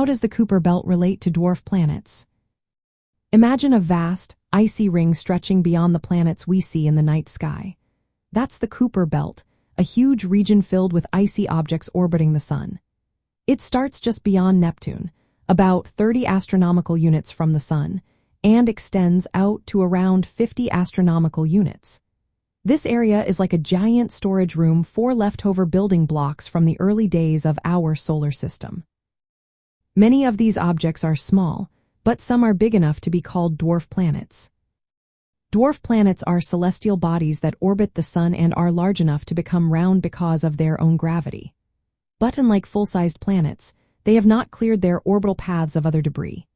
How does the Kuiper belt relate to dwarf planets? Imagine a vast, icy ring stretching beyond the planets we see in the night sky. That's the Kuiper belt, a huge region filled with icy objects orbiting the Sun. It starts just beyond Neptune, about 30 astronomical units from the Sun, and extends out to around 50 astronomical units. This area is like a giant storage room for leftover building blocks from the early days of our solar system. Many of these objects are small, but some are big enough to be called dwarf planets. Dwarf planets are celestial bodies that orbit the Sun and are large enough to become round because of their own gravity. But unlike full-sized planets, they have not cleared their orbital paths of other debris.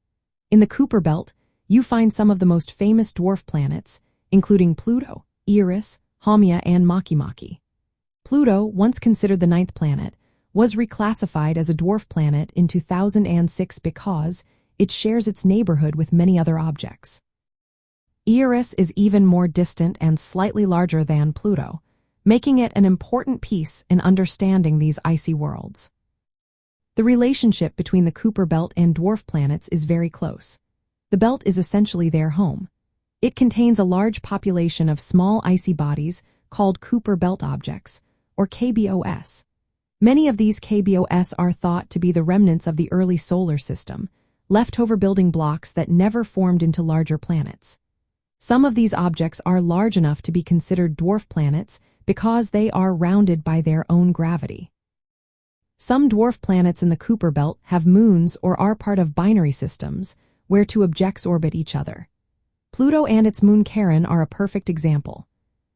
In the Kuiper belt, you find some of the most famous dwarf planets, including Pluto, Eris, Haumea, and Makemake. Pluto, once considered the ninth planet, was reclassified as a dwarf planet in 2006 because it shares its neighborhood with many other objects. Eris is even more distant and slightly larger than Pluto, making it an important piece in understanding these icy worlds. The relationship between the Kuiper belt and dwarf planets is very close. The belt is essentially their home. It contains a large population of small icy bodies called Kuiper belt objects, or KBOS. Many of these KBOS are thought to be the remnants of the early solar system, leftover building blocks that never formed into larger planets. Some of these objects are large enough to be considered dwarf planets because they are rounded by their own gravity. Some dwarf planets in the Kuiper belt have moons or are part of binary systems, where two objects orbit each other. Pluto and its moon Charon are a perfect example.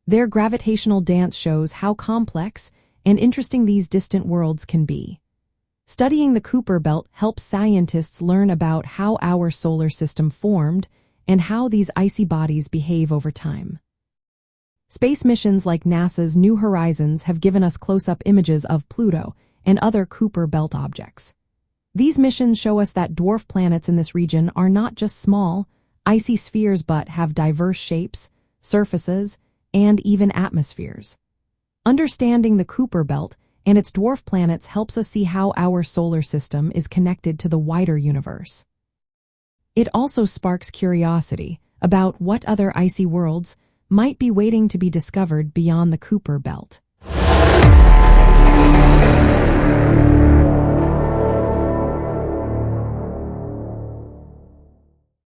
Their gravitational dance shows how complex and interesting these distant worlds can be. Studying the Kuiper belt helps scientists learn about how our solar system formed and how these icy bodies behave over time. Space missions like NASA's New Horizons have given us close-up images of Pluto and other Kuiper belt objects. These missions show us that dwarf planets in this region are not just small, icy spheres but have diverse shapes, surfaces, and even atmospheres. Understanding the Kuiper belt and its dwarf planets helps us see how our solar system is connected to the wider universe. It also sparks curiosity about what other icy worlds might be waiting to be discovered beyond the Kuiper belt.